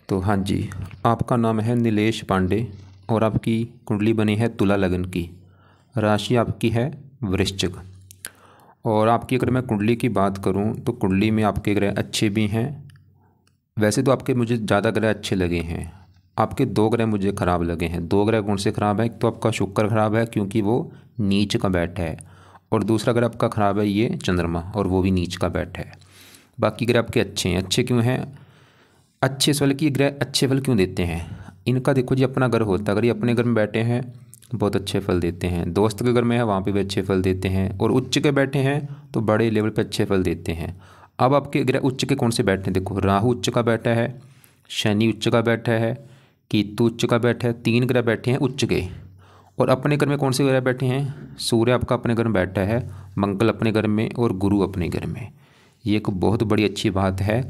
तो हाँ जी, आपका नाम है नीलेश पांडे और आपकी कुंडली बनी है तुला लगन की। राशि आपकी है वृश्चिक। और आपकी अगर मैं कुंडली की बात करूं तो कुंडली में आपके ग्रह अच्छे भी हैं। वैसे तो आपके मुझे ज़्यादा ग्रह अच्छे लगे हैं। आपके दो ग्रह मुझे ख़राब लगे हैं। दो ग्रह कौन से ख़राब है? एक तो आपका शुक्र ख़राब है क्योंकि वो नीच का बैठा है, और दूसरा ग्रह आपका ख़राब है ये चंद्रमा, और वो भी नीच का बैठा है। बाकी ग्रह आपके अच्छे हैं। अच्छे क्यों हैं? अच्छे फल की ग्रह अच्छे फल क्यों देते हैं? इनका देखो जी, अपना घर होता है। अगर ये अपने घर में बैठे हैं बहुत अच्छे फल देते हैं, दोस्त के घर में है वहाँ पे भी अच्छे फल देते हैं, और उच्च के बैठे हैं तो बड़े लेवल पे अच्छे फल देते हैं। अब आपके ग्रह उच्च के कौन से बैठे हैं? देखो, राहु उच्च का बैठा है, शनि उच्च का बैठा है, केतु उच्च का बैठा है। तीन ग्रह बैठे हैं उच्च के। और अपने घर में कौन से ग्रह बैठे हैं? सूर्य आपका अपने घर में बैठा है, मंगल अपने घर में, और गुरु अपने घर में। ये एक बहुत बड़ी अच्छी बात है।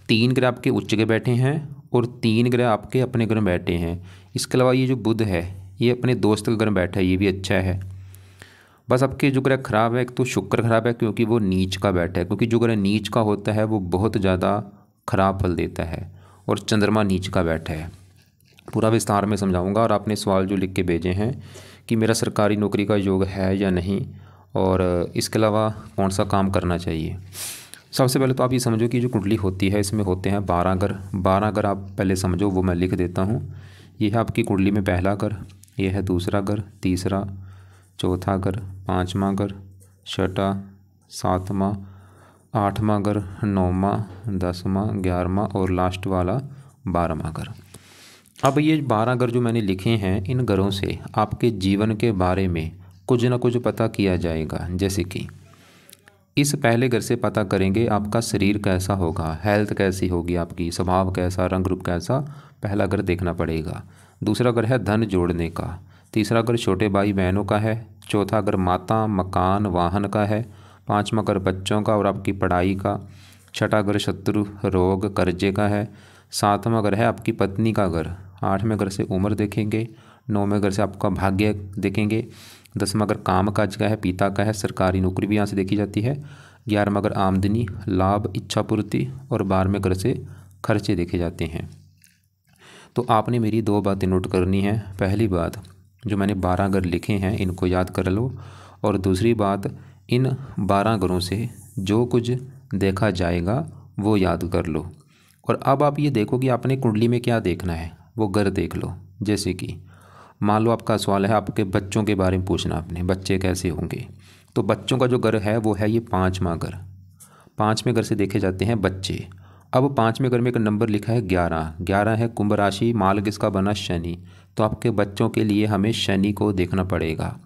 तीन ग्रह आपके उच्च के बैठे हैं और तीन ग्रह आपके अपने घर में बैठे हैं। इसके अलावा ये जो बुध है ये अपने दोस्त के घर में बैठा है, ये भी अच्छा है। बस आपके जो ग्रह खराब है, एक तो शुक्र खराब है क्योंकि वो नीच का बैठा है, क्योंकि जो ग्रह नीच का होता है वो बहुत ज़्यादा खराब फल देता है। और चंद्रमा नीच का बैठा है। पूरा विस्तार में समझाऊंगा। और आपने सवाल जो लिख के भेजे हैं कि मेरा सरकारी नौकरी का योग है या नहीं, और इसके अलावा कौन सा काम करना चाहिए। सबसे पहले तो आप ये समझो कि जो कुंडली होती है इसमें होते हैं 12 घर। 12 घर आप पहले समझो, वो मैं लिख देता हूँ। ये है आपकी कुंडली में पहला घर, ये है दूसरा घर, तीसरा, चौथा घर, पाँचवा घर, छठा, सातवां, आठवां घर, नौवां, 10वां, 11वां और लास्ट वाला 12वां घर। अब ये 12 घर जो मैंने लिखे हैं, इन घरों से आपके जीवन के बारे में कुछ ना कुछ पता किया जाएगा। जैसे कि इस पहले घर से पता करेंगे आपका शरीर कैसा होगा, हेल्थ कैसी होगी, आपकी स्वभाव कैसा, रंग रूप कैसा, पहला घर देखना पड़ेगा। दूसरा घर है धन जोड़ने का। तीसरा घर छोटे भाई बहनों का है। चौथा घर माता, मकान, वाहन का है। पाँचवा घर बच्चों का और आपकी पढ़ाई का। छठा घर शत्रु, रोग, कर्जे का है। सातवां घर है आपकी पत्नी का घर। आठवें घर से उम्र देखेंगे। नौवें घर से आपका भाग्य देखेंगे। 10वां घर काम काज का है, पिता का है, सरकारी नौकरी भी यहाँ से देखी जाती है। 11वां घर आमदनी, लाभ, इच्छा पूर्ति, और 12वें घर से खर्चे देखे जाते हैं। तो आपने मेरी दो बातें नोट करनी है। पहली बात, जो मैंने 12 घर लिखे हैं इनको याद कर लो, और दूसरी बात, इन 12 घरों से जो कुछ देखा जाएगा वो याद कर लो। और अब आप ये देखो कि आपने कुंडली में क्या देखना है, वो घर देख लो। जैसे कि मान लो आपका सवाल है आपके बच्चों के बारे में पूछना, आपने बच्चे कैसे होंगे, तो बच्चों का जो घर है वो है ये 5वां घर। 5वें घर से देखे जाते हैं बच्चे। अब 5वें घर में एक नंबर लिखा है 11। 11 है कुंभ राशि, मार्ग इसका बना शनि। तो आपके बच्चों के लिए हमें शनि को देखना पड़ेगा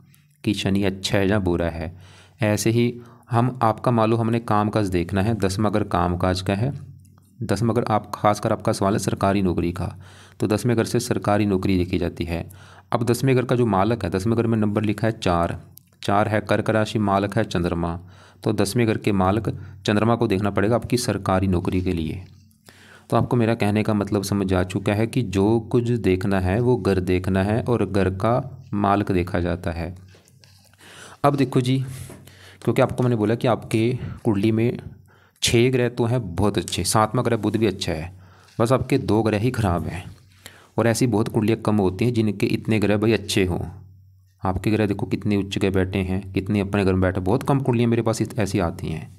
कि शनि अच्छा है या बुरा है। ऐसे ही हम आपका मान लो हमने काम काज देखना है, 10वां घर काम काज का है। 10वां घर आप खासकर आपका सवाल है सरकारी नौकरी का, तो 10वें घर से सरकारी नौकरी देखी जाती है। अब 10वें घर का जो मालक है, 10वें घर में नंबर लिखा है 4। 4 है कर्क राशि, मालक है चंद्रमा। तो 10वें घर के मालक चंद्रमा को देखना पड़ेगा आपकी सरकारी नौकरी के लिए। तो आपको मेरा कहने का मतलब समझ आ चुका है कि जो कुछ देखना है वो घर देखना है, और घर का मालक देखा जाता है। अब देखो जी, क्योंकि आपको मैंने बोला कि आपके कुंडली में 6 ग्रह तो हैं बहुत अच्छे, 7वां ग्रह बुध भी अच्छा है, बस आपके 2 ग्रह ही खराब हैं। और ऐसी बहुत कुंडलियाँ कम होती हैं जिनके इतने ग्रह भाई अच्छे हों। आपके ग्रह देखो कितने उच्च के बैठे हैं, कितने अपने घर में बैठे, बहुत कम कुंडलियाँ मेरे पास ऐसी आती हैं।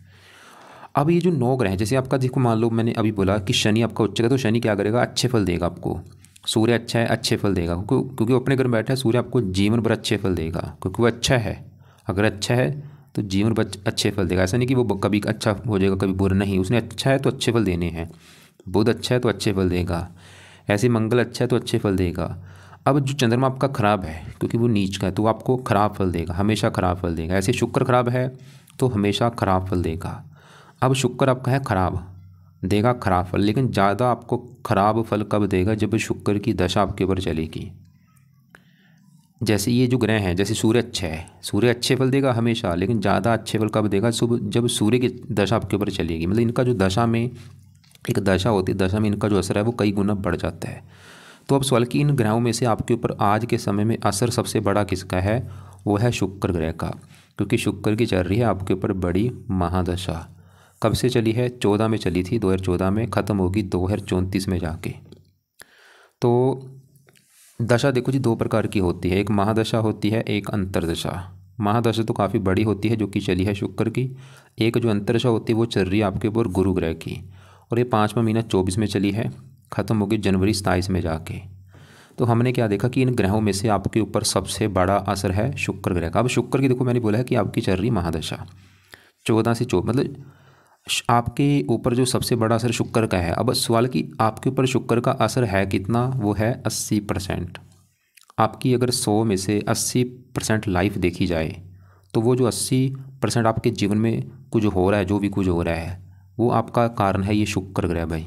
अब ये जो 9 ग्रह हैं, जैसे आपका देखो मान लो मैंने अभी बोला कि शनि आपका उच्च है, तो शनि क्या करेगा? अच्छे फल देगा आपको। सूर्य अच्छा है, अच्छे फल देगा, क्योंकि वो अपने घर में बैठा है। सूर्य आपको जीवन भर अच्छे फल देगा क्योंकि वो अच्छा है। अगर अच्छा है तो जीवन भर अच्छे फल देगा। ऐसा नहीं कि वो कभी अच्छा हो जाएगा कभी बुरा, नहीं, उसने अच्छा है तो अच्छे फल देने हैं। बुध अच्छा है तो अच्छे फल देगा, ऐसे मंगल अच्छा है तो अच्छे फल देगा। अब जो चंद्रमा आपका खराब है क्योंकि वो नीच का है, तो आपको खराब फल देगा, हमेशा खराब फल देगा। ऐसे शुक्र खराब है तो हमेशा खराब फल देगा। अब शुक्र आपका है खराब, देगा खराब फल, लेकिन ज़्यादा आपको खराब फल कब देगा? जब शुक्र की दशा आपके ऊपर चलेगी। जैसे ये जो ग्रह हैं, जैसे सूर्य अच्छा है, सूर्य अच्छे फल देगा हमेशा, लेकिन ज़्यादा अच्छे फल कब देगा? जब सूर्य की दशा आपके ऊपर चलेगी। मतलब इनका जो दशा में एक दशा होती है, दशा में इनका जो असर है वो कई गुना बढ़ जाता है। तो अब सवाल कि इन ग्रहों में से आपके ऊपर आज के समय में असर सबसे बड़ा किसका है? वो है शुक्र ग्रह का, क्योंकि शुक्र की चल रही है आपके ऊपर बड़ी महादशा। कब से चली है? 14 में चली थी, 2014 में, ख़त्म होगी 2034 में जाके। तो दशा देखो जी दो प्रकार की होती है, एक महादशा होती है, एक अंतरदशा। महादशा तो काफ़ी बड़ी होती है जो कि चली है शुक्र की। एक जो अंतरदशा होती है वो चल रही है आपके ऊपर गुरु ग्रह की, और ये 5वां महीना 24 में चली है, ख़त्म होगी जनवरी 27 में जाके। तो हमने क्या देखा कि इन ग्रहों में से आपके ऊपर सबसे बड़ा असर है शुक्र ग्रह का। अब शुक्र की देखो मैंने बोला है कि आपकी चल रही महादशा 14 से 24, मतलब आपके ऊपर जो सबसे बड़ा असर शुक्र का है। अब सवाल कि आपके ऊपर शुक्र का असर है कितना, वो है 80%। आपकी अगर 100 में से 80% लाइफ देखी जाए तो वो जो 80% आपके जीवन में कुछ हो रहा है, जो भी कुछ हो रहा है, वो आपका कारण है ये शुक्र ग्रह भाई।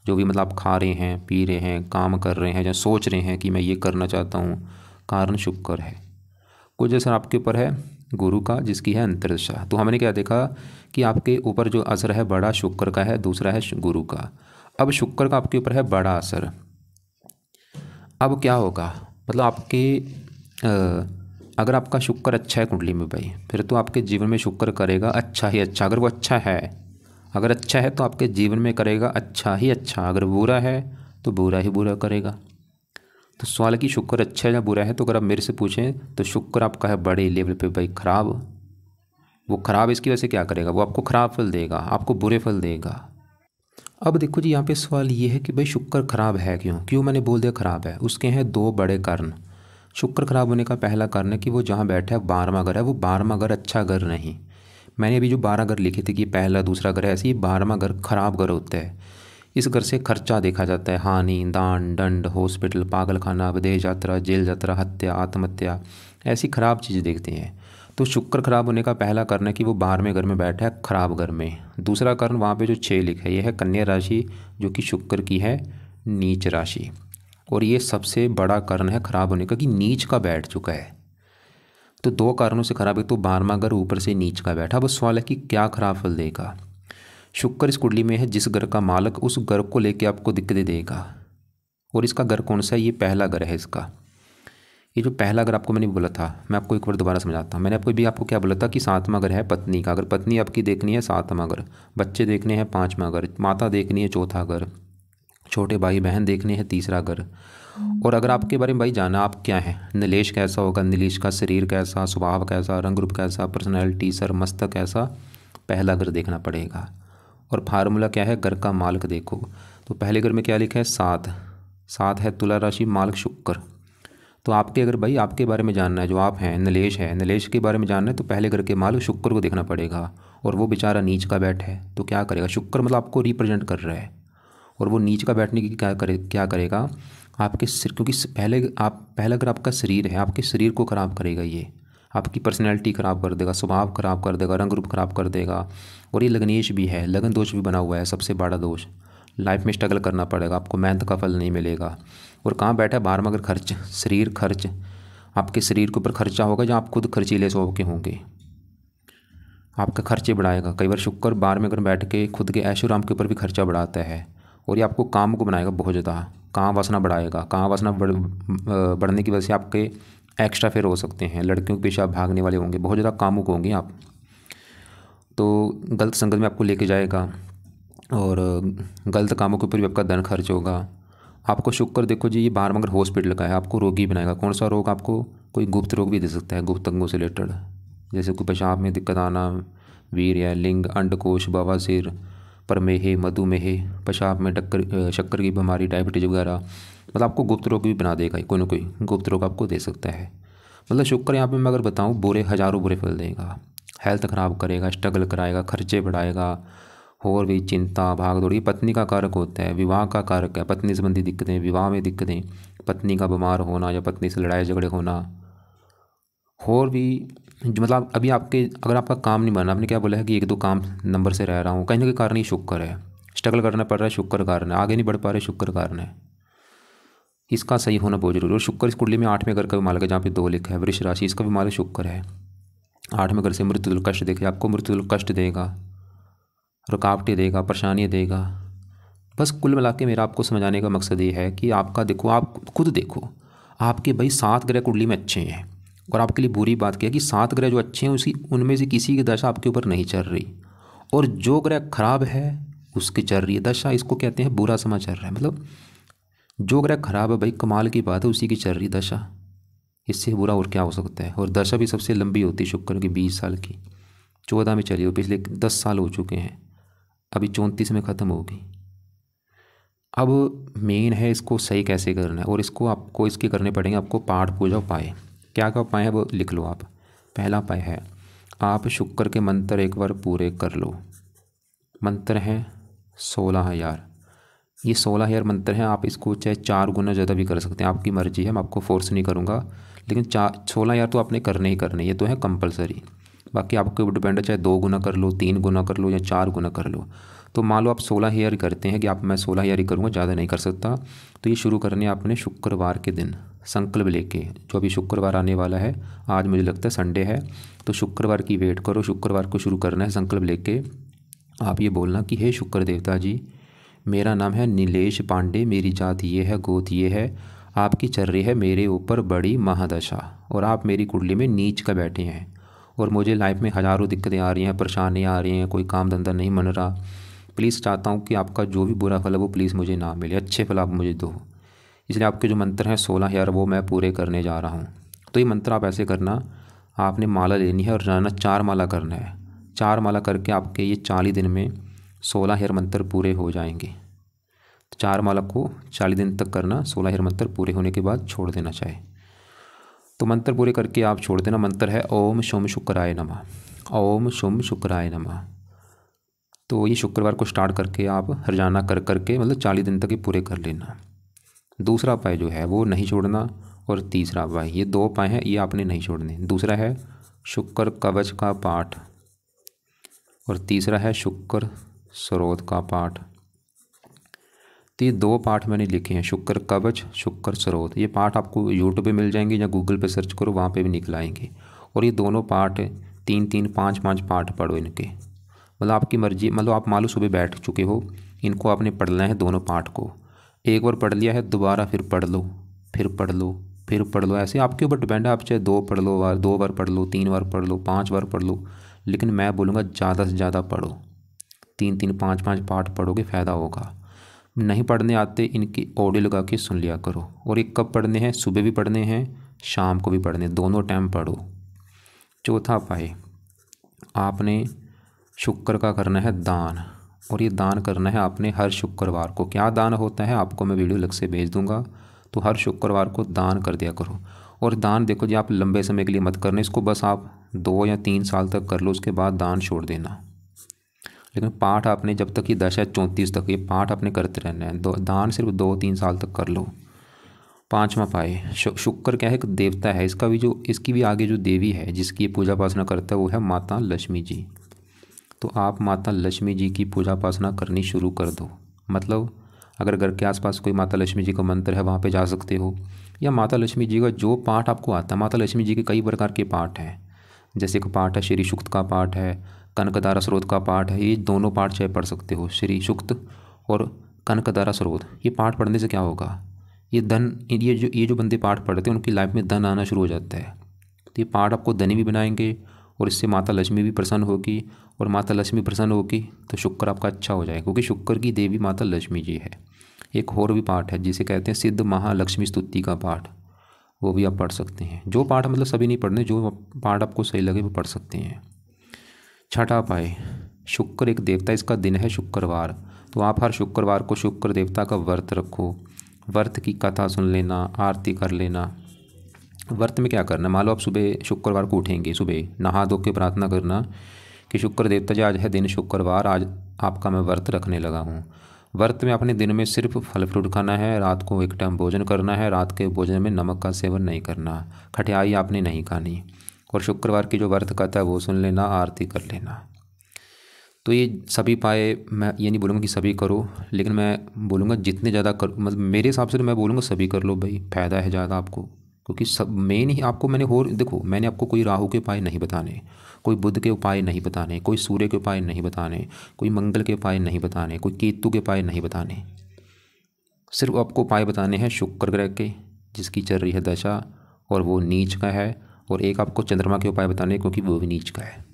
जो भी मतलब आप खा रहे हैं, पी रहे हैं, काम कर रहे हैं, या सोच रहे हैं कि मैं ये करना चाहता हूँ, कारण शुक्र है। कुछ असर आपके ऊपर है गुरु का जिसकी है अंतर्दशा। तो हमने क्या देखा कि आपके ऊपर जो असर है बड़ा शुक्र का है, दूसरा है गुरु का। अब शुक्र का आपके ऊपर है बड़ा असर। अब क्या होगा, मतलब आपके अगर आपका शुक्र अच्छा है कुंडली में भाई, फिर तो आपके जीवन में शुक्र करेगा अच्छा ही अच्छा। अगर वो अच्छा है, अगर अच्छा है तो आपके जीवन में करेगा अच्छा ही अच्छा, अगर बुरा है तो बुरा ही बुरा करेगा। तो सवाल कि शुक्र अच्छा है या बुरा है, तो अगर आप मेरे से पूछें तो शुक्र आपका है बड़े लेवल पे भाई खराब। वो खराब इसकी वजह से क्या करेगा, वो आपको खराब फल देगा, आपको बुरे फल देगा। अब देखो जी यहाँ पे सवाल ये है कि भाई शुक्र खराब है क्यों, क्यों मैंने बोल दिया खराब है। उसके हैं दो बड़े कारण। शुक्र खराब होने का पहला कारण है कि वो जहाँ बैठा है 12वां घर है, वो 12वां घर अच्छा घर नहीं। मैंने अभी जो 12 घर लिखे थे कि पहला दूसरा घर है, ऐसे ही 12वां घर खराब घर होता है। इस घर से खर्चा देखा जाता है, हानि, दान, दंड, हॉस्पिटल, पागल खाना, विदेश यात्रा, जेल यात्रा, हत्या, आत्महत्या, ऐसी खराब चीज़ें देखते हैं। तो शुक्र खराब होने का पहला कारण है कि वो 12वें घर में बैठा है खराब घर में। दूसरा कारण वहाँ पे जो 6 लिखा है, ये है कन्या राशि जो कि शुक्र की है नीच राशि। और ये सबसे बड़ा कारण है खराब होने का कि नीच का बैठ चुका है। तो दो कारणों से खराब है, तो 12वां घर ऊपर से नीच का बैठा। बस सवाल है कि क्या खराब फल देगा। शुक्र इस कुंडली में है जिस घर का मालक उस घर को लेके आपको दिक्कतें देगा। और इसका घर कौन सा है, ये पहला घर है इसका। ये जो पहला घर आपको मैंने बोला था, मैं आपको एक बार दोबारा समझाता हूँ। मैंने आपको क्या बोला था कि 7वां घर है पत्नी का। अगर पत्नी आपकी देखनी है 7वां घर, बच्चे देखने हैं 5वां घर, माता देखनी है 4था घर, छोटे भाई बहन देखने हैं 3रा घर। और अगर आपके बारे में भाई जाना आप क्या है, नीलेश कैसा होगा, नीलेश का शरीर कैसा, स्वभाव कैसा, रंग रूप कैसा, पर्सनैलिटी, सर मस्तक कैसा, पहला घर देखना पड़ेगा। और फार्मूला क्या है, घर का मालिक देखो। तो पहले घर में क्या लिखा है 7, 7 है तुला राशि, मालिक शुक्र। तो आपके अगर भाई आपके बारे में जानना है, जो आप हैं नीलेश है, नीलेश के बारे में जानना है, तो पहले घर के मालिक शुक्र को देखना पड़ेगा। और वो बेचारा नीच का बैठ है तो क्या करेगा, शुक्र मतलब आपको रिप्रेजेंट कर रहा है, और वो नीच का बैठने की क्या करेगा आपके सिर, क्योंकि पहला अगर आपका शरीर है, आपके शरीर को ख़राब करेगा, ये आपकी पर्सनैलिटी ख़राब कर देगा, स्वभाव ख़राब कर देगा, रंग रूप ख़राब कर देगा। और ये लग्नेश भी है, लगन दोष भी बना हुआ है, सबसे बड़ा दोष। लाइफ में स्ट्रगल करना पड़ेगा आपको, मेहनत का फल नहीं मिलेगा। और कहाँ बैठा है 12वां अगर खर्च, शरीर खर्च, आपके शरीर के ऊपर खर्चा होगा जहाँ आप खुद खर्चीले स्वभाव के होंगे, आपका खर्चे बढ़ाएगा। कई बार शुक्र 12वें अगर बैठ के खुद के ऐशोराम के ऊपर भी खर्चा बढ़ाता है। और ये आपको काम को बनाएगा बहुत ज़्यादा, काम वासना बढ़ाएगा। काम वासना बढ़ने की वजह से आपके एक्स्ट्रा फेयर हो सकते हैं, लड़कियों के पीछे आप भागने वाले होंगे, बहुत ज़्यादा कामुक होंगे आप। तो गलत संगत में आपको लेके जाएगा, और गलत कामों के ऊपर भी आपका धन खर्च होगा। आपको शुक्र देखो जी ये 12वां अगर हॉस्पिटल का है, आपको रोगी बनाएगा। कौन सा रोग, आपको कोई गुप्त रोग भी दे सकता है, गुप्त अंगों से रिलेटेड, जैसे कोई पेशाब में दिक्कत आना, वीर्य, लिंग, अंडकोश, बवासीर, प्रमेह, मधुमेह, पेशाब में शक्कर की बीमारी, डायबिटीज वगैरह, मतलब आपको गुप्त रोग भी बना देगा, कोई ना कोई गुप्त रोग आपको दे सकता है। मतलब शुक्र यहाँ पे मैं अगर बताऊँ बुरे हज़ारों बुरे फल देगा, हेल्थ ख़राब करेगा, स्ट्रगल कराएगा, खर्चे बढ़ाएगा, और भी चिंता भाग दौड़। ये पत्नी का कारक होता है, विवाह का कारक है, पत्नी संबंधी दिक्कतें, विवाह में दिक्कतें, पत्नी का बीमार होना या पत्नी से लड़ाई झगड़े होना। और भी मतलब अभी आपके अगर आपका काम नहीं बना, आपने क्या बोला है कि 1-2 काम नंबर से रह रहा हूँ, कहीं ना कहीं कारण ही शुक्र है, स्ट्रगल करना पड़ रहा है, शुक्र कारण है, आगे नहीं बढ़ पा रहे, शुक्र कारण है। इसका सही होना बहुत जरूरी है। और शुक्र इस कुंडली में 8वें घर का भी मालिक है, जहाँ पे 2 लिखा है, वृष राशि, इसका भी मालिक शुक्र है। 8वें घर से मृत्यु कष्ट देखे, आपको मृत्यु कष्ट देगा, रुकावटें देगा, परेशानियाँ देगा। बस कुल मिला के मेरा आपको समझाने का मकसद ये है कि आपका देखो, आप खुद देखो, आपके भाई 7 ग्रह कुंडली में अच्छे हैं, और आपके लिए बुरी बात क्या है कि 7 ग्रह जो अच्छे हैं उनमें से किसी की दशा आपके ऊपर नहीं चल रही, और जो ग्रह खराब है उसकी चल रही है दशा। इसको कहते हैं बुरा समय चल रहा है। मतलब जो ग्रह खराब है भाई, कमाल की बात है, उसी की चल रही दशा, इससे बुरा और क्या हो सकता है। और दशा भी सबसे लंबी होती है शुक्र की, 20 साल की। 14 में चली हो, पिछले 10 साल हो चुके हैं, अभी 34 में ख़त्म होगी। अब मेन है इसको सही कैसे करना है, और इसको आपको इसके करने पड़ेंगे आपको पाठ पूजा उपाय। क्या क्या उपाय है वो लिख लो आप। पहला उपाय है, आप शुक्र के मंत्र एक बार पूरे कर लो। मंत्र हैं 16,000। ये 16,000 मंत्र हैं, आप इसको चाहे 4 गुना ज़्यादा भी कर सकते हैं, आपकी मर्ज़ी है, मैं आपको फोर्स नहीं करूँगा। लेकिन 16,000 तो आपने करने ही करने, ये तो है कंपलसरी। बाकी आपके ऊपर डिपेंड है, चाहे 2 गुना कर लो, 3 गुना कर लो या 4 गुना कर लो। तो मान लो आप 16,000 करते हैं कि आप, मैं 16,000 ही करूँगा, ज़्यादा नहीं कर सकता। तो ये शुरू करने आपने शुक्रवार के दिन संकल्प लेके, जो अभी शुक्रवार आने वाला है, आज मुझे लगता है संडे है, तो शुक्रवार की वेट करो, शुक्रवार को शुरू करना है संकल्प लेके। आप ये बोलना कि हे शुक्र देवता जी, मेरा नाम है नीलेश पांडे, मेरी जात ये है, गोत ये है, आपकी चल रही है मेरे ऊपर बड़ी महादशा, और आप मेरी कुंडली में नीच का बैठे हैं, और मुझे लाइफ में हज़ारों दिक्कतें आ रही हैं, परेशानियाँ आ रही हैं, कोई काम धंधा नहीं बन रहा। प्लीज़ चाहता हूँ कि आपका जो भी बुरा फल है वो प्लीज़ मुझे ना मिले, अच्छे फल आप मुझे दो। इसलिए आपके जो मंत्र हैं 16,000 वो मैं पूरे करने जा रहा हूँ। तो ये मंत्र आप ऐसे करना, आपने माला लेनी है और जाना 4 माला करना है। 4 माला करके आपके ये 40 दिन में 16,000 मंत्र पूरे हो जाएंगे। 4 माला को 40 दिन तक करना, 16,000 मंत्र पूरे होने के बाद छोड़ देना चाहे तो मंत्र पूरे करके आप छोड़ देना। मंत्र है ओम शुम शुक्राय नमः, ओम शुम शुक्राय नमः। तो ये शुक्रवार को स्टार्ट करके आप रोजाना कर करके मतलब 40 दिन तक ये पूरे कर लेना। दूसरा उपाय जो है वो नहीं छोड़ना, और तीसरा उपाय, ये 2 उपाय हैं, ये आपने नहीं छोड़ने। दूसरा है शुक्र कवच का पाठ, और तीसरा है शुक्र स्रोत का पाठ। तो ये 2 पाठ मैंने लिखे हैं, शुक्र कवच, शुक्र स्रोत। ये पाठ आपको यूट्यूब पे मिल जाएंगे या गूगल पे सर्च करो, वहाँ पे भी निकल आएंगे। और ये दोनों पाठ 3-3, 5-5 पाठ पढ़ो इनके, मतलब आपकी मर्जी, मतलब आप मान लो सुबह बैठ चुके हो, इनको आपने पढ़ना है दोनों पाठ को। एक बार पढ़ लिया है, दोबारा फिर पढ़ लो, फिर पढ़ लो, फिर पढ़ लो, ऐसे आपके ऊपर डिपेंड है। आप चाहे 2 पढ़ लो, 2 बार पढ़ लो, 3 बार पढ़ लो, 5 बार पढ़ लो, लेकिन मैं बोलूँगा ज़्यादा से ज़्यादा पढ़ो। 3-3, 5-5 पाठ पढ़ोगे फ़ायदा होगा। नहीं पढ़ने आते, इनकी ऑडियो लगा के सुन लिया करो। और ये कब पढ़ने हैं? सुबह भी पढ़ने हैं, शाम को भी पढ़ने, दोनों टाइम पढ़ो। चौथा उपाय, आपने शुक्र का करना है दान, और ये दान करना है आपने हर शुक्रवार को। क्या दान होता है आपको मैं वीडियो अलग से भेज दूंगा, तो हर शुक्रवार को दान कर दिया करो। और दान देखो जी, आप लंबे समय के लिए मत करना इसको, बस आप 2 या 3 साल तक कर लो, उसके बाद दान छोड़ देना। लेकिन पाठ आपने जब तक ये दशा 34 तक ये पाठ आपने करते रहना है। दान सिर्फ 2-3 साल तक कर लो। 5वां पाए, शुक्र क्या है, एक देवता है, इसका भी जो, इसकी भी आगे जो देवी है जिसकी ये पूजा उपासना करता है वो है माता लक्ष्मी जी। तो आप माता लक्ष्मी जी की पूजा उपासना करनी शुरू कर दो। मतलब अगर घर के आसपास कोई माता लक्ष्मी जी का मंदिर है वहाँ पे जा सकते हो, या माता लक्ष्मी जी का जो पाठ आपको आता है, माता लक्ष्मी जी के कई प्रकार के पाठ हैं, जैसे कि पाठ है श्री सूक्त का पाठ है, कनकधारा स्रोत का पाठ है। ये दोनों पाठ चाहे पढ़ सकते हो, श्री सूक्त और कनकधारा स्रोत। ये पाठ पढ़ने से क्या होगा, ये धन, ये जो बंदे पाठ पढ़ते हैं उनकी लाइफ में धन आना शुरू हो जाता है। तो ये पाठ आपको धनी भी बनाएंगे, और इससे माता लक्ष्मी भी प्रसन्न होगी, और माता लक्ष्मी प्रसन्न होगी तो शुक्र आपका अच्छा हो जाएगा, क्योंकि शुक्र की देवी माता लक्ष्मी जी है। एक और भी पाठ है जिसे कहते हैं सिद्ध महालक्ष्मी स्तुति का पाठ, वो भी आप पढ़ सकते हैं। जो पाठ मतलब सभी नहीं पढ़ने, जो पाठ आपको सही लगे वो पढ़ सकते हैं। छठा उपाय, शुक्र एक देवता, इसका दिन है शुक्रवार, तो आप हर शुक्रवार को शुक्र देवता का व्रत रखो। व्रत की कथा सुन लेना, आरती कर लेना। व्रत में क्या करना, मान लो आप सुबह शुक्रवार को उठेंगे, सुबह नहा धो के प्रार्थना करना कि शुक्र देवता जी आज है दिन शुक्रवार, आज आपका मैं व्रत रखने लगा हूँ। व्रत में अपने दिन में सिर्फ फल फ्रूट खाना है, रात को एक टाइम भोजन करना है, रात के भोजन में नमक का सेवन नहीं करना, खटियाई आपने नहीं खानी, और शुक्रवार की जो व्रत कथा है वो सुन लेना, आरती कर लेना। तो ये सभी पाए, मैं ये नहीं बोलूँगा कि सभी करो, लेकिन मैं बोलूँगा जितने ज़्यादा कर, मतलब मेरे हिसाब से तो मैं बोलूँगा सभी कर लो भाई, फ़ायदा है ज़्यादा आपको। क्योंकि सब मेन ही आपको मैंने, और देखो मैंने आपको कोई राहु के उपाय नहीं बताने, कोई बुध के उपाय नहीं बताने, कोई सूर्य के उपाय नहीं बताने, कोई मंगल के उपाय नहीं बताने, कोई केतु के उपाय नहीं बताने। सिर्फ आपको उपाय बताने हैं शुक्र ग्रह के जिसकी चल रही है दशा, और वो नीच का है, और एक आपको चंद्रमा के उपाय बताने क्योंकि वो भी नीच का है।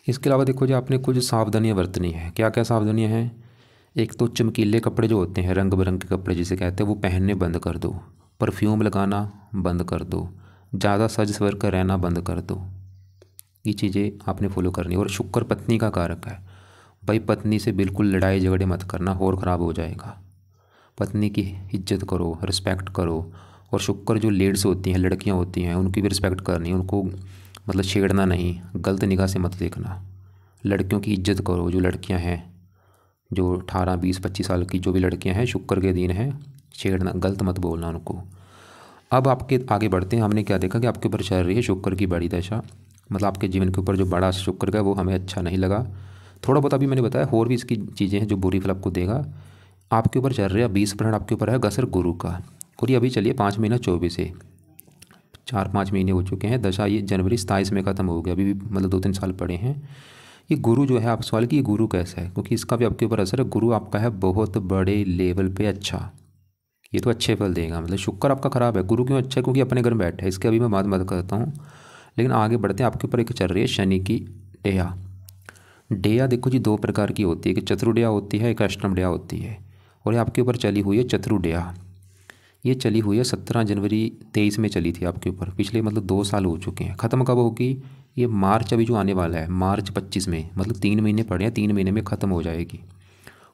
इसके अलावा देखो जी, आपने कुछ सावधानियाँ बरतनी है। क्या क्या सावधानियाँ हैं, एक तो चमकीले कपड़े जो होते हैं, रंग बिरंगे कपड़े जिसे कहते हैं, वो पहनने बंद कर दो। परफ्यूम लगाना बंद कर दो। ज़्यादा सज सवर कर रहना बंद कर दो। ये चीज़ें आपने फॉलो करनी। और शुक्र पत्नी का कारक है भाई, पत्नी से बिल्कुल लड़ाई झगड़े मत करना, और ख़राब हो जाएगा। पत्नी की इज्जत करो, रिस्पेक्ट करो। और शुक्र जो लेडीज़ होती हैं, लड़कियां होती हैं, उनकी भी रिस्पेक्ट करनी, उनको मतलब छेड़ना नहीं, गलत निगाह से मत देखना। लड़कियों की इज्जत करो, जो लड़कियां हैं, जो 18, 20, 25 साल की जो भी लड़कियां हैं, शुक्र के दिन हैं, छेड़ना, गलत मत बोलना उनको। अब आपके आगे बढ़ते हैं। हमने क्या देखा कि आपके ऊपर चल रही है शुक्र की बड़ी दशा, मतलब आपके जीवन के ऊपर जो बड़ा शुक्र का वो हमें अच्छा नहीं लगा। थोड़ा बहुत अभी मैंने बताया, और भी इसकी चीज़ें हैं जो बुरी फल आपको देगा। आपके ऊपर चल रहा है 20% आपके ऊपर है गसर गुरु का, और ये अभी चलिए 5 महीना 24 से 4-5 महीने हो चुके हैं। दशा ये जनवरी 27 में ख़त्म हो गया, अभी भी मतलब 2-3 साल पड़े हैं। ये गुरु जो है, आप सवाल कि ये गुरु कैसा है, क्योंकि इसका भी आपके ऊपर असर है। गुरु आपका है बहुत बड़े लेवल पे अच्छा, ये तो अच्छे फल देगा। मतलब शुक्र आपका ख़राब है, गुरु क्यों अच्छा है, क्योंकि अपने घर में बैठा है। इसके अभी मैं बात मत करता हूँ, लेकिन आगे बढ़ते हैं। आपके ऊपर एक चल रही है शनि की डेया। डेया देखो जी 2 प्रकार की होती है, कि चतुर्डेया होती है, एक अष्टम डेया होती है। और ये आपके ऊपर चली हुई है चतुर्डेया। ये चली हुई है 17 जनवरी 23 में चली थी आपके ऊपर, पिछले मतलब 2 साल हो चुके हैं। ख़त्म कब होगी, ये मार्च अभी जो आने वाला है, मार्च 25 में, मतलब 3 महीने पड़े हैं, 3 महीने में ख़त्म हो जाएगी।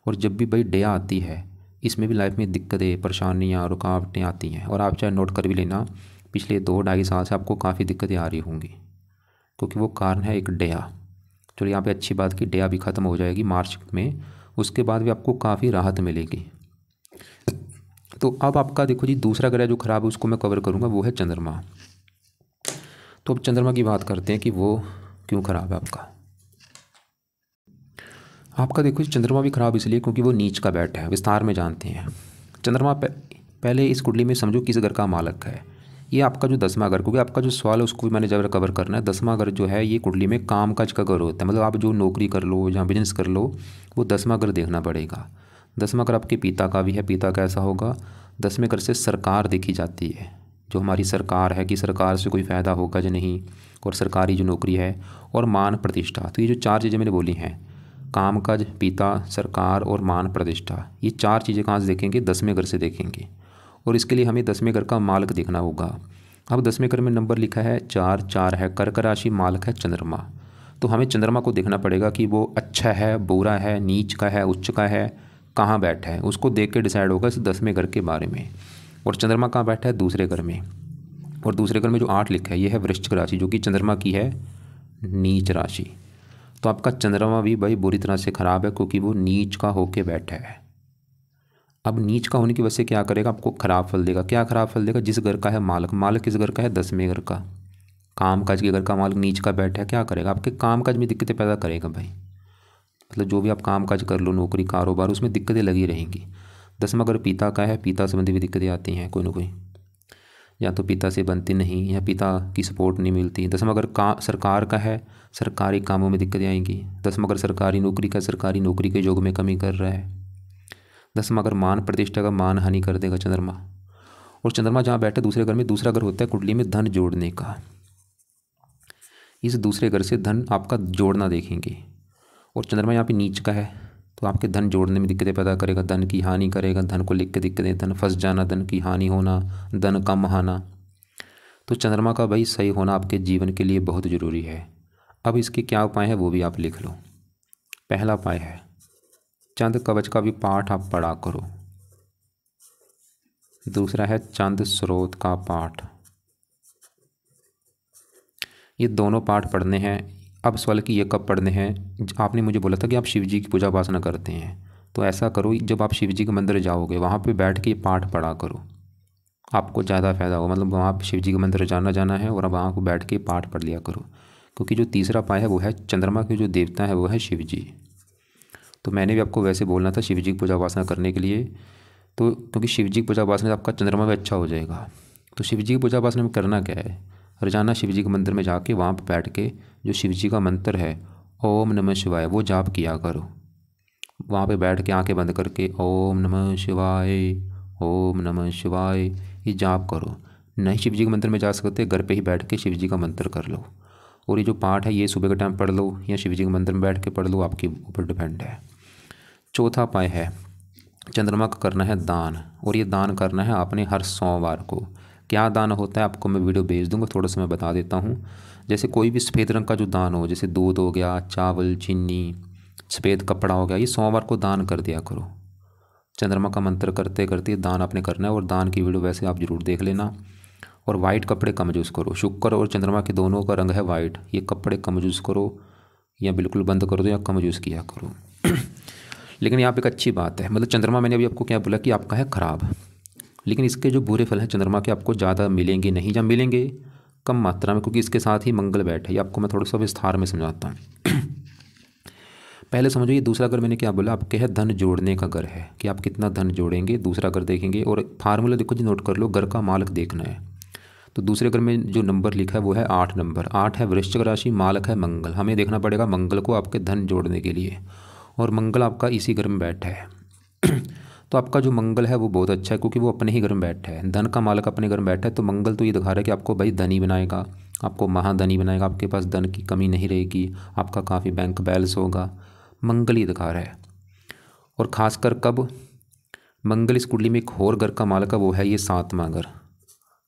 और जब भी भाई डेया आती है, इसमें भी लाइफ में दिक्कतें, परेशानियाँ, रुकावटें आती हैं। और आप चाहे नोट कर भी लेना, पिछले 2-2.5 साल से आपको काफ़ी दिक्कतें आ रही होंगी, क्योंकि वो कारण है एक डेया। चलो यहाँ पे अच्छी बात की डेया भी ख़त्म हो जाएगी मार्च में, उसके बाद भी आपको काफ़ी राहत मिलेगी। तो अब आपका देखो जी दूसरा ग्रह जो ख़राब है उसको मैं कवर करूँगा, वो है चंद्रमा। तो अब चंद्रमा की बात करते हैं कि वो क्यों ख़राब है आपका। आपका देखो जी चंद्रमा भी ख़राब इसलिए क्योंकि वो नीच का बैठ है। विस्तार में जानते हैं। चंद्रमा पहले इस कुंडली में समझो किस घर का मालक है। ये आपका जो 10वां घर, क्योंकि आपका जो सवाल है उसको भी मैंने जब कवर करना है। 10वां घर जो है ये कुंडली में काम काज का घर होता है, मतलब आप जो नौकरी कर लो या बिजनेस कर लो, वो 10वां घर देखना पड़ेगा। 10वां घर आपके पिता का भी है। पिता कैसा होगा, 10वें घर से सरकार देखी जाती है, जो हमारी सरकार है, कि सरकार से कोई फ़ायदा होगा या नहीं, और सरकारी जो नौकरी है, और मान प्रतिष्ठा। तो ये जो 4 चीज़ें मैंने बोली हैं, कामकाज, पिता, सरकार और मान प्रतिष्ठा, ये 4 चीज़ें कहाँ से देखेंगे, 10वें घर से देखेंगे। और इसके लिए हमें 10वें घर का मालक देखना होगा। अब 10वें घर में नंबर लिखा है 4, 4 है, कर्क राशि, मालक है चंद्रमा। तो हमें चंद्रमा को देखना पड़ेगा कि वो अच्छा है, बुरा है, नीच का है, उच्च का है, कहाँ बैठा है, उसको देख के डिसाइड होगा इस 10वें घर के बारे में। और चंद्रमा कहाँ बैठा है, दूसरे घर में। और दूसरे घर में जो 8 लिखा है ये है वृश्चिक राशि, जो कि चंद्रमा की है नीच राशि। तो आपका चंद्रमा भी भाई बुरी तरह से ख़राब है, क्योंकि वो नीच का होके बैठा है। अब नीच का होने की वजह से क्या करेगा, आपको ख़राब फल देगा। क्या ख़राब फल देगा, जिस घर का है मालक, मालक किस घर का है, 10वें घर का, काम काज के घर का मालक नीच का बैठा है, क्या करेगा, आपके काम काज में दिक्कतें पैदा करेगा भाई। मतलब जो भी आप काम काज कर लो, नौकरी कारोबार, उसमें दिक्कतें लगी रहेंगी। 10वां घर पिता का है, पिता संबंधी भी दिक्कतें आती हैं कोई ना कोई, या तो पिता से बनती नहीं, या पिता की सपोर्ट नहीं मिलती। 10वां घर का सरकार का है, सरकारी कामों में दिक्कतें आएंगी। 10वां घर सरकारी नौकरी का, सरकारी नौकरी के योग में कमी कर रहा है। 10वां घर मान प्रतिष्ठा का, मान हानि कर देगा चंद्रमा। और चंद्रमा जहाँ बैठे दूसरे घर में, दूसरा घर होता है कुंडली में धन जोड़ने का। इस दूसरे घर से धन आपका जोड़ना देखेंगे। और चंद्रमा यहाँ पे नीच का है, तो आपके धन जोड़ने में दिक्कतें पैदा करेगा, धन की हानि करेगा, धन को लिख के दिक्कतें, धन फंस जाना, धन की हानि होना, धन कम आना। तो चंद्रमा का भाई सही होना आपके जीवन के लिए बहुत ज़रूरी है। अब इसके क्या उपाय है वो भी आप लिख लो। पहला उपाय है चंद कवच का भी पाठ आप पढ़ा करो। दूसरा है चंद स्रोत का पाठ। ये दोनों पाठ पढ़ने हैं। अब सवाल कि ये कब पढ़ने हैं, आपने मुझे बोला था कि आप शिव जी की पूजा उपासना करते हैं, तो ऐसा करो जब आप शिव जी के मंदिर जाओगे वहाँ पे बैठ के ये पाठ पढ़ा करो, आपको ज़्यादा फ़ायदा होगा। मतलब वहाँ शिव जी के मंदिर जाना है, और वहाँ को बैठ के पाठ पढ़ लिया करो। क्योंकि जो तीसरा उपाय है वो है चंद्रमा के जो देवता है वो है शिव जी। तो मैंने भी आपको वैसे बोलना था शिव जी की पूजा उपासना करने के लिए, तो क्योंकि शिव जी की पूजा उपासना से आपका चंद्रमा भी अच्छा हो जाएगा। तो शिव जी की पूजा उपासना में करना क्या है, रोजाना शिव जी के मंदिर में जाके वहाँ पर बैठ के जो शिव जी का मंत्र है ओम नमः शिवाय, वो जाप किया करो। वहाँ पे बैठ के आंखें बंद करके ओम नमः शिवाय, ओम नमः शिवाय, ये जाप करो। नहीं शिव जी के मंदिर में जा सकते, घर पे ही बैठ के शिव जी का मंत्र कर लो। और ये जो पाठ है ये सुबह के टाइम पढ़ लो या शिव जी के मंदिर में बैठ के पढ़ लो, आपके ऊपर डिपेंड है। चौथा पाय है चंद्रमा का करना है दान, और ये दान करना है आपने हर सोमवार को। क्या दान होता है आपको मैं वीडियो भेज दूंगा, थोड़ा सा मैं बता देता हूँ। जैसे कोई भी सफ़ेद रंग का जो दान हो, जैसे दूध हो गया, चावल, चीनी, सफ़ेद कपड़ा हो गया, ये सोमवार को दान कर दिया करो। चंद्रमा का मंत्र करते करते दान आपने करना है, और दान की वीडियो वैसे आप ज़रूर देख लेना। और वाइट कपड़े कम यूज़ करो। शुक्र और चंद्रमा के दोनों का रंग है वाइट, ये कपड़े कम यूज़ करो या बिल्कुल बंद कर दो या कम यूज़ किया करो। लेकिन यहाँ पे एक अच्छी बात है, मतलब चंद्रमा मैंने अभी आपको क्या बोला कि आपका है ख़राब, लेकिन इसके जो बुरे फल हैं चंद्रमा के आपको ज़्यादा मिलेंगे नहीं, या मिलेंगे कम मात्रा में, क्योंकि इसके साथ ही मंगल बैठे। ये आपको मैं थोड़ा सा विस्तार में समझाता हूँ। पहले समझो ये दूसरा घर मैंने क्या बोला, आपके है धन जोड़ने का घर है कि आप कितना धन जोड़ेंगे, दूसरा घर देखेंगे। और फार्मूला देखो जी, नोट कर लो, घर का मालक देखना है। तो दूसरे घर में जो नंबर लिखा है वो है 8 नंबर, 8 है वृश्चिक राशि, मालक है मंगल। हमें देखना पड़ेगा मंगल को आपके धन जोड़ने के लिए, और मंगल आपका इसी घर में बैठा है। तो आपका जो मंगल है वो बहुत अच्छा है, क्योंकि वो अपने ही घर में बैठा है, धन का मालक अपने घर में बैठा है। तो मंगल तो ये दिखा रहा है कि आपको भाई धनी बनाएगा, आपको महाधनी बनाएगा, आपके पास धन की कमी नहीं रहेगी, आपका काफ़ी बैंक बैलेंस होगा, मंगल ही दिखा रहा है। और ख़ासकर कब मंगल इस कुंडली में एक और घर का मालक है, वो है ये 7वां घर।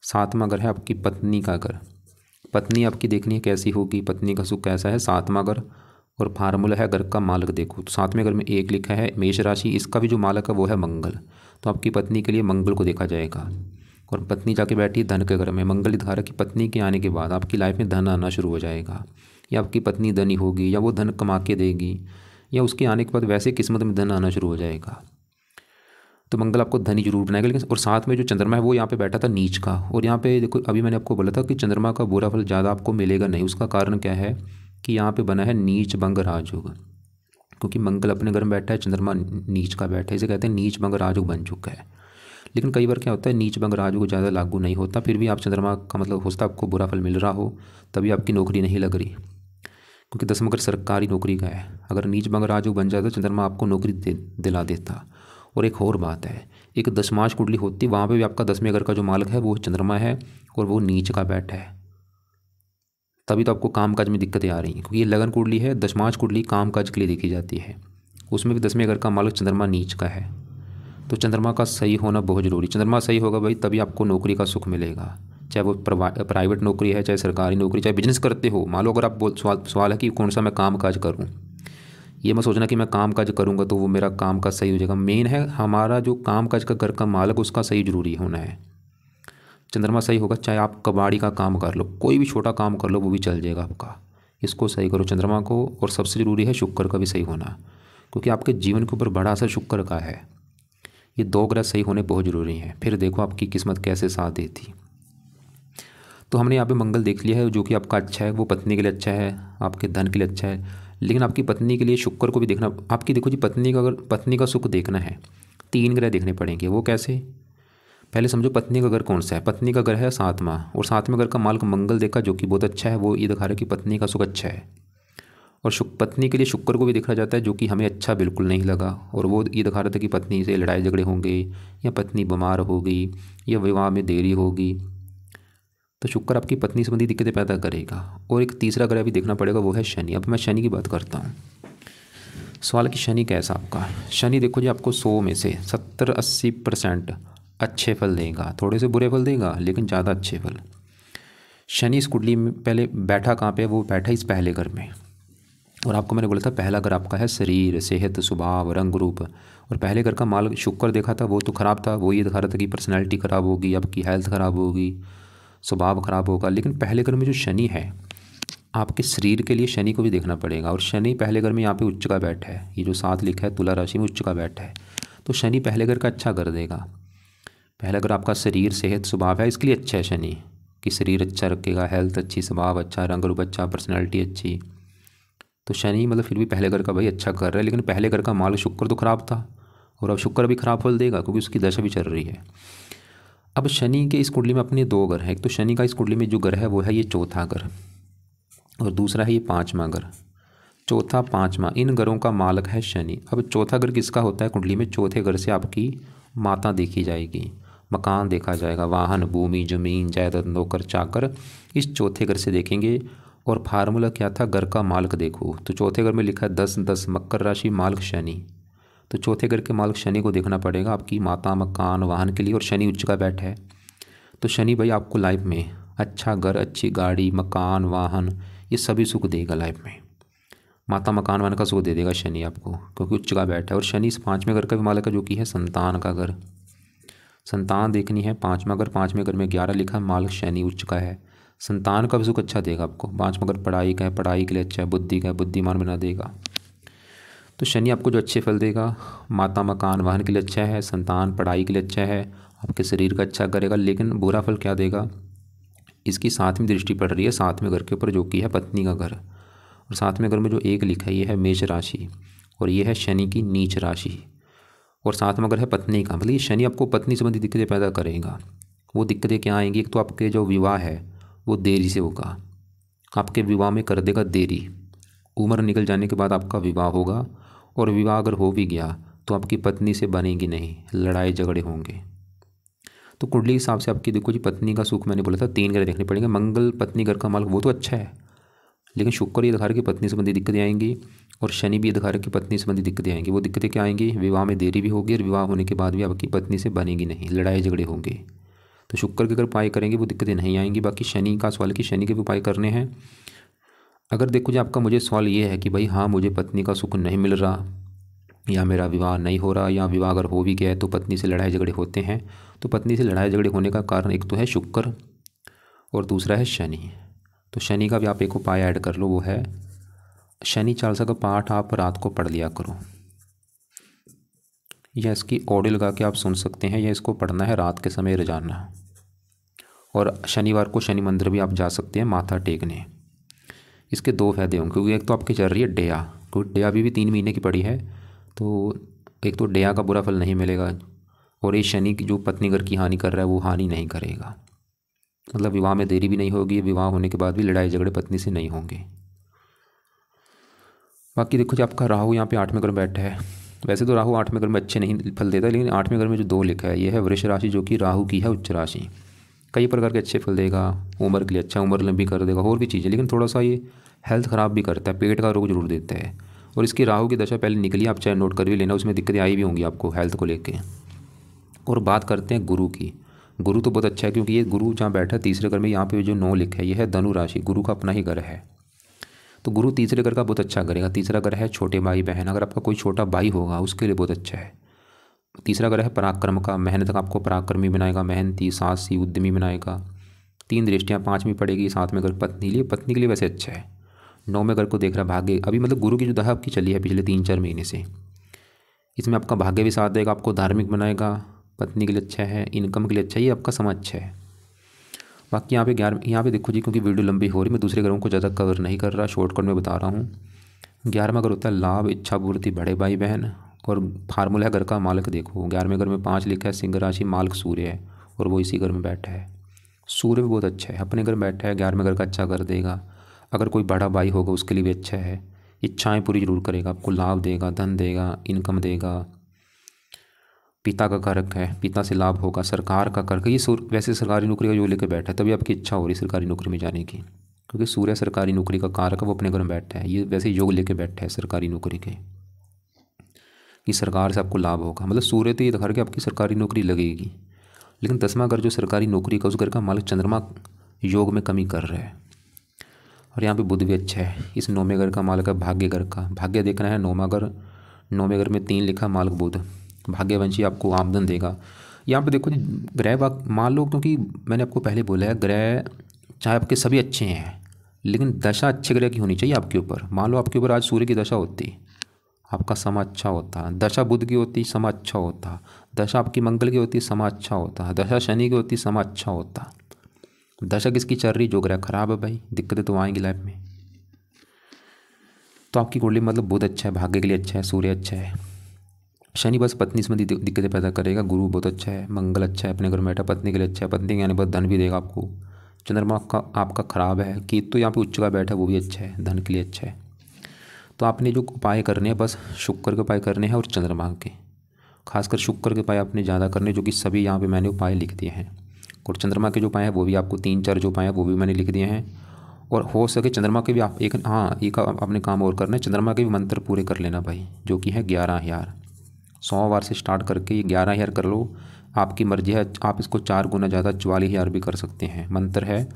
7वां घर है आपकी पत्नी का घर। पत्नी आपकी देखनी है कैसी होगी, पत्नी का सुख कैसा है, 7वां घर। और फार्मूला है घर का मालक देखो, तो 7वें घर में 1 लिखा है, मेष राशि, इसका भी जो मालक है वो है मंगल। तो आपकी पत्नी के लिए मंगल को देखा जाएगा। और पत्नी जाके बैठी धन के घर में, मंगल दिखा रहा है कि पत्नी के आने के बाद आपकी लाइफ में धन आना शुरू हो जाएगा, या आपकी पत्नी धनी होगी, या वो धन कमा के देगी, या उसके आने के बाद वैसे किस्मत में धन आना शुरू हो जाएगा। तो मंगल आपको धनी जरूर बनाएगा। लेकिन और साथ में जो चंद्रमा है वो यहाँ पे बैठा था नीच का, और यहाँ पे देखो अभी मैंने आपको बोला था कि चंद्रमा का बुरा फल ज़्यादा आपको मिलेगा नहीं। उसका कारण क्या है कि यहाँ पे बना है नीच भंग राजयोग, क्योंकि मंगल अपने घर में बैठा है, चंद्रमा नीच का बैठा है, इसे कहते हैं नीच भंग राजयोग बन चुका है। लेकिन कई बार क्या होता है, नीच भंग राजयोग ज़्यादा लागू नहीं होता, फिर भी आप चंद्रमा का मतलब हो सकता है आपको बुरा फल मिल रहा हो, तभी आपकी नौकरी नहीं लग रही, क्योंकि 10वां घर सरकारी नौकरी का है। अगर नीच भंग राजयोग बन जाता तो चंद्रमा आपको नौकरी दिला देता। और एक और बात है, एक दशमांश कुंडली होती है, वहाँ पे भी आपका 10वें घर का जो मालक है वो चंद्रमा है, और वो नीच का बैठा है, तभी तो आपको कामकाज में दिक्कतें आ रही हैं। क्योंकि ये लगन कुंडली है, दशमांश कुंडली कामकाज के लिए देखी जाती है, उसमें भी 10वें घर का मालक चंद्रमा नीच का है। तो चंद्रमा का सही होना बहुत ज़रूरी। चंद्रमा सही होगा भाई, तभी आपको नौकरी का सुख मिलेगा, चाहे वो प्राइवेट नौकरी है, चाहे सरकारी नौकरी, चाहे बिजनेस करते हो। मान लो अगर आप सवाल है कि कौन सा मैं काम काज करूँ, ये मत सोचना कि मैं काम काज करूँगा तो वो मेरा काम काज सही हो जाएगा। मेन है हमारा जो काम काज का घर का मालक, उसका सही जरूरी होना है। चंद्रमा सही होगा, चाहे आप कबाड़ी का काम कर लो, कोई भी छोटा काम कर लो, वो भी चल जाएगा आपका। इसको सही करो चंद्रमा को। और सबसे ज़रूरी है शुक्र का भी सही होना, क्योंकि आपके जीवन के ऊपर बड़ा असर शुक्र का है। ये 2 ग्रह सही होने बहुत ज़रूरी हैं, फिर देखो आपकी किस्मत कैसे साथ देती। तो हमने यहाँ पे मंगल देख लिया है, जो कि आपका अच्छा है, वो पत्नी के लिए अच्छा है, आपके धन के लिए अच्छा है। लेकिन आपकी पत्नी के लिए शुक्र को भी देखना। आपकी देखो जी, पत्नी का अगर पत्नी का सुख देखना है, 3 ग्रह देखने पड़ेंगे। वो कैसे, पहले समझो पत्नी का घर कौन सा है। पत्नी का घर है 7वां, और 7वें घर का मालक मंगल देखा, जो कि बहुत अच्छा है, वो ये दिखा रहा है कि पत्नी का सुख अच्छा है। और पत्नी के लिए शुक्र को भी देखा जाता है, जो कि हमें अच्छा बिल्कुल नहीं लगा, और वो ये दिखा रहा था कि पत्नी से लड़ाई झगड़े होंगे, या पत्नी बीमार होगी, या विवाह में देरी होगी। तो शुक्र आपकी पत्नी संबंधी दिक्कतें पैदा करेगा। और एक तीसरा ग्रह भी देखना पड़ेगा, वो है शनि। अब मैं शनि की बात करता हूँ। सवाल कि शनि कैसा आपका। शनि देखो जी, आपको 100 में से 70-80% अच्छे फल देगा, थोड़े से बुरे फल देगा, लेकिन ज़्यादा अच्छे फल। शनि इस कुंडली में पहले बैठा कहाँ पे है, वो बैठा इस पहले घर में। और आपको मैंने बोला था पहला घर आपका है शरीर, सेहत, स्वभाव, रंग रूप। और पहले घर का मालक शुक्र देखा था, वो तो ख़राब था, वो ये दिखा रहा था कि पर्सनैलिटी ख़राब होगी, आपकी हेल्थ ख़राब होगी, स्वभाव खराब होगा। लेकिन पहले घर में जो शनि है, आपके शरीर के लिए शनि को भी देखना पड़ेगा। और शनि पहले घर में यहाँ पे उच्च का बैठा है, ये जो 7 लिखा है तुला राशि में उच्च का बैठा है। तो शनि पहले घर का अच्छा कर देगा। पहला घर आपका शरीर, सेहत, स्वभाव है, इसके लिए अच्छा है शनि, कि शरीर अच्छा रखेगा, हेल्थ अच्छी, स्वभाव अच्छा, रंग रूप अच्छा, पर्सनैलिटी अच्छी। तो शनि मतलब फिर भी पहले घर का भाई अच्छा कर रहा है। लेकिन पहले घर का मालक शुक्र तो खराब था, और अब शुक्र भी खराब फल देगा, क्योंकि उसकी दशा भी चल रही है। अब शनि के इस कुंडली में अपने 2 घर हैं। एक तो शनि का इस कुंडली में जो घर है वो है ये 4था घर, और दूसरा है ये 5वां घर। 4था 5वां, इन घरों का मालक है शनि। अब 4था घर किसका होता है कुंडली में, 4थे घर से आपकी माता देखी जाएगी, मकान देखा जाएगा, वाहन, भूमि, जमीन, जायदाद, नौकर चाकर, इस 4थे घर से देखेंगे। और फार्मूला क्या था, घर का मालक देखो, तो 4थे घर में लिखा है 10-10, मकर राशि, मालक शनि। तो चौथे घर के मालिक शनि को देखना पड़ेगा आपकी माता, मकान, वाहन के लिए। और शनि उच्च का बैठा है तो शनि भाई आपको लाइफ में अच्छा घर, अच्छी गाड़ी, मकान, वाहन, ये सभी सुख देगा लाइफ में। माता, मकान, वाहन का सुख दे देगा शनि आपको, क्योंकि उच्च का बैठा है। और शनि इस 5वें घर का भी मालिक है, जो कि है संतान का घर। संतान देखनी है 5वां घर, 5वें घर में 11 लिखा है, मालिक शनि उच्च का है। संतान का भी सुख अच्छा देगा आपको। 5वां घर पढ़ाई का है, पढ़ाई के लिए अच्छा है। बुद्धि का है, बुद्धिमान बना देगा। तो शनि आपको जो अच्छे फल देगा, माता, मकान, वाहन के लिए अच्छा है, संतान, पढ़ाई के लिए अच्छा है, आपके शरीर का अच्छा करेगा। लेकिन बुरा फल क्या देगा, इसकी 7वीं दृष्टि पड़ रही है 7वें घर के ऊपर, जो कि है पत्नी का घर। और 7वें घर में जो 1 लिखा है ये है मेष राशि, और ये है शनि की नीच राशि। और 7वां घर है पत्नी का, मतलब ये शनि आपको पत्नी संबंधी दिक्कतें पैदा करेगा। वो दिक्कतें क्या आएंगी, एक तो आपके जो विवाह है वो देरी से होगा, आपके विवाह में कर देगा देरी। उम्र निकल जाने के बाद आपका विवाह होगा, और विवाह अगर हो भी गया तो आपकी पत्नी से बनेगी नहीं, लड़ाई झगड़े होंगे। तो कुंडली के हिसाब से आपकी देखो जी, पत्नी का सुख मैंने बोला था 3 ग्रह देखने पड़ेंगे। मंगल पत्नी घर का मालिक, वो तो अच्छा है, लेकिन शुक्र ये दिखा रहा है कि पत्नी संबंधी दिक्कतें आएंगी। और शनि भी दिखा रहा है कि पत्नी संबंधी दिक्कतें आएंगी। वो दिक्कतें क्या आएंगी, विवाह में देरी भी होगी, और विवाह होने के बाद भी आपकी पत्नी से बनेगी नहीं, लड़ाई झगड़े होंगे। तो शुक्र के अगर उपाय करेंगे वो दिक्कतें नहीं आएंगी। बाकी शनि का सवाल कि शनि के भी उपाय करने हैं। अगर देखो जी आपका मुझे सवाल ये है कि भाई हाँ मुझे पत्नी का सुख नहीं मिल रहा, या मेरा विवाह नहीं हो रहा, या विवाह अगर हो भी गया है तो पत्नी से लड़ाई झगड़े होते हैं। तो पत्नी से लड़ाई झगड़े होने का कारण एक तो है शुक्र, और दूसरा है शनि। तो शनि का भी आप एक उपाय ऐड कर लो, वो है शनि चालीसा का पाठ आप रात को पढ़ लिया करो, या इसकी ऑडियो लगा के आप सुन सकते हैं, या इसको पढ़ना है रात के समय रोजाना। और शनिवार को शनि मंदिर भी आप जा सकते हैं माथा टेकने। इसके 2 फायदे होंगे, क्योंकि एक तो आपकी चल रही है डेया, क्योंकि डेया भी 3 महीने की पड़ी है, तो एक तो डेया का बुरा फल नहीं मिलेगा, और ये शनि की जो पत्नी घर की हानि कर रहा है वो हानि नहीं करेगा। मतलब विवाह में देरी भी नहीं होगी, विवाह होने के बाद भी लड़ाई झगड़े पत्नी से नहीं होंगे। बाकी देखो जी आपका राहु यहाँ पे 8वें घर में बैठा है। वैसे तो राहु 8वें घर में अच्छे नहीं फल देता, लेकिन 8वें घर में जो 2 लिखा है ये है वृष राशि, जो कि राहु की है उच्च राशि। कई प्रकार के अच्छे फल देगा, उम्र के लिए अच्छा, उम्र लंबी कर देगा, और भी चीज़ें। लेकिन थोड़ा सा ये हेल्थ ख़राब भी करता है, पेट का रोग जरूर देता है। और इसकी राहु की दशा पहले निकली, आप चाहे नोट कर भी लेना, उसमें दिक्कतें आई भी होंगी आपको हेल्थ को लेके। और बात करते हैं गुरु की। गुरु तो बहुत अच्छा है, क्योंकि ये गुरु जहाँ बैठा है 3रे घर में, यहाँ पे जो 9 लिखा है ये है धनु राशि, गुरु का अपना ही घर है। तो गुरु 3रे घर का बहुत अच्छा करेगा। 3रा घर है छोटे भाई बहन, अगर आपका कोई छोटा भाई होगा उसके लिए बहुत अच्छा है। 3रा घर है पराक्रम का, मेहनत का, आपको पराक्रमी बनाएगा, मेहनती, साहसी, उद्यमी बनाएगा। 3 दृष्टियाँ 5वीं पड़ेगी। 7वें घर पत्नी के लिए वैसे अच्छा है। 9वें घर को देख रहा भाग्य, अभी मतलब गुरु की जो दशा आपकी चली है पिछले 3-4 महीने से, इसमें आपका भाग्य भी साथ देगा, आपको धार्मिक बनाएगा, पत्नी के लिए अच्छा है, इनकम के लिए अच्छा है, ये आपका समय अच्छा है। बाकी यहाँ पे देखो जी, क्योंकि वीडियो लंबी हो रही, मैं दूसरे घरों को ज़्यादा कवर नहीं कर रहा, शॉर्टकट में बता रहा हूँ। 11वां घर होता है लाभ, इच्छा पूर्ति, बड़े भाई बहन। और फार्मूला है घर का मालिक, देखो 11वें घर में 5 लिखा है, सिंह राशि, मालिक सूर्य है, और वो इसी घर में बैठा है। सूर्य भी बहुत अच्छा है, अपने घर में बैठा है, 11वें घर का अच्छा कर देगा। अगर कोई बड़ा भाई होगा उसके लिए भी अच्छा है, इच्छाएँ पूरी जरूर करेगा, आपको लाभ देगा, धन देगा, इनकम देगा। पिता का कारक है, पिता से लाभ होगा। सरकार का कारक, ये वैसे सरकारी नौकरी का जो लेकर बैठा है, तभी आपकी इच्छा हो रही है सरकारी नौकरी में जाने की, क्योंकि सूर्य सरकारी नौकरी का कारक है, वो अपने घर में बैठा है। ये वैसे योग लेके बैठा है सरकारी नौकरी के, कि सरकार से आपको लाभ होगा। मतलब सूर्य तो ये दिखा रहा है कि आपकी सरकारी नौकरी लगेगी। लेकिन 10वां घर जो सरकारी नौकरी का, उस घर का मालिक चंद्रमा योग में कमी कर रहा है। और यहाँ पे बुध भी अच्छा है। इस 9वें घर का मालिक है भाग्य घर का, भाग्य देखना है 9वां घर। 9वें घर में 3 लिखा, मालिक बुध, भाग्यवंशी, आपको आमदन देगा। यहाँ पे देखो ग्रह मान लो, क्योंकि मैंने आपको पहले बोला है ग्रह चाहे आपके सभी अच्छे हैं, लेकिन दशा अच्छे ग्रह की होनी चाहिए आपके ऊपर। मान लो आपके ऊपर आज सूर्य की दशा होती, आपका समय अच्छा होता। दशा बुध की होती, समय अच्छा होता। दशा आपकी मंगल की होती, समय अच्छा होता। दशा शनि की होती, समय अच्छा होता। दशा किसकी चल रही, जो ग्रह खराब है भाई, दिक्कतें तो आएंगी लाइफ में। तो आपकी कुंडली मतलब बुध अच्छा है, भाग्य के लिए अच्छा है, सूर्य अच्छा है। शनि बस पत्नी संबंधी दिक्कतें पैदा करेगा। गुरु बहुत अच्छा है, मंगल अच्छा है, अपने घर में बैठा, पत्नी के लिए अच्छा है, पत्नी के आने पर धन भी देगा आपको। चंद्रमा आपका खराब है, केतु तो यहाँ पे उच्च का बैठा है, वो भी अच्छा है, धन के लिए अच्छा है। तो आपने जो उपाय करने हैं, बस शुक्र के उपाय करने हैं और चंद्रमा के, खासकर शुक्र के उपाय आपने ज़्यादा करने, जो कि सभी यहाँ पे मैंने उपाय लिख दिए हैं। और चंद्रमा के जो उपाय हैं वो भी आपको 3-4 जो उपाय हैं वो भी मैंने लिख दिए हैं। और हो सके चंद्रमा के भी आप एक आपने काम और करना है, चंद्रमा के भी मंत्र पूरे कर लेना भाई, जो कि है 11,000। सोमवार से स्टार्ट करके ये 11,000 कर लो, आपकी मर्जी है। आप इसको 4 गुना ज़्यादा 44,000 भी कर सकते हैं। मंत्र है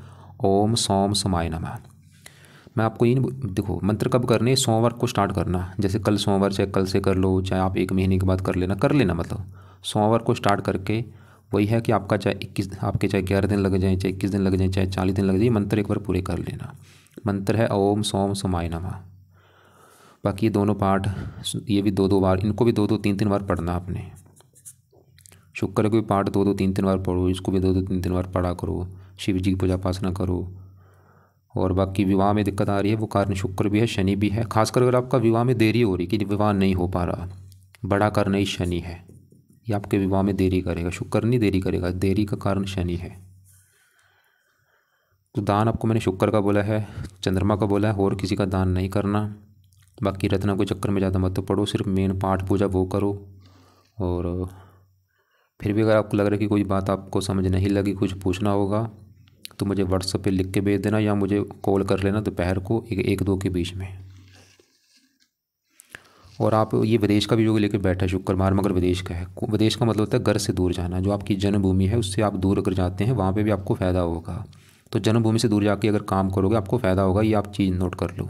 ओम सोम समाय नमः। मैं आपको ये नहीं, देखो मंत्र कब करने, सोमवार को स्टार्ट करना। जैसे कल सोमवार, चाहे कल से कर लो, चाहे आप 1 महीने के बाद कर लेना मतलब सोमवार को स्टार्ट करके। वही है कि आपका चाहे 21, आपके चाहे 11 दिन लग जाएँ, चाहे 21 दिन लग जाएँ, चाहे 40 दिन लग जाए, मंत्र एक बार पूरे कर लेना। मंत्र है ओम सोम समाय नमः। बाकी दोनों पाठ, ये भी 2-2 बार, इनको भी 2-2 3-3 बार पढ़ना आपने। शुक्र को भी पाठ 2-2 3-3 बार पढ़ो, इसको भी 2-2 3-3 बार पढ़ा करो। शिव जी की पूजा पासना करो। और बाकी विवाह में दिक्कत आ रही है, वो कारण शुक्र भी है, शनि भी है। खासकर अगर आपका विवाह में देरी हो रही, कि विवाह नहीं हो पा रहा, बड़ा कारण ही शनि है। ये आपके विवाह में देरी करेगा, शुक्र नहीं देरी करेगा, देरी का कारण शनि है। तो दान आपको मैंने शुक्र का बोला है, चंद्रमा का बोला है, और किसी का दान नहीं करना। बाकी रत्ना के चक्कर में ज़्यादा मत पड़ो, सिर्फ मेन पाठ पूजा वो करो। और फिर भी अगर आपको लग रहा है कि कोई बात आपको समझ नहीं लगी, कुछ पूछना होगा, तो मुझे व्हाट्सएप पे लिख के भेज देना, या मुझे कॉल कर लेना दोपहर को 1-2 के बीच में। और आप ये विदेश का भी योग लेके बैठा है शुक्र मार, मगर विदेश का है। विदेश का मतलब होता है घर से दूर जाना, जो आपकी जन्मभूमि है उससे आप दूर अगर जाते हैं, वहाँ पे भी आपको फ़ायदा होगा। तो जन्मभूमि से दूर जाके अगर काम करोगे आपको फ़ायदा होगा, ये आप चीज़ नोट कर लो।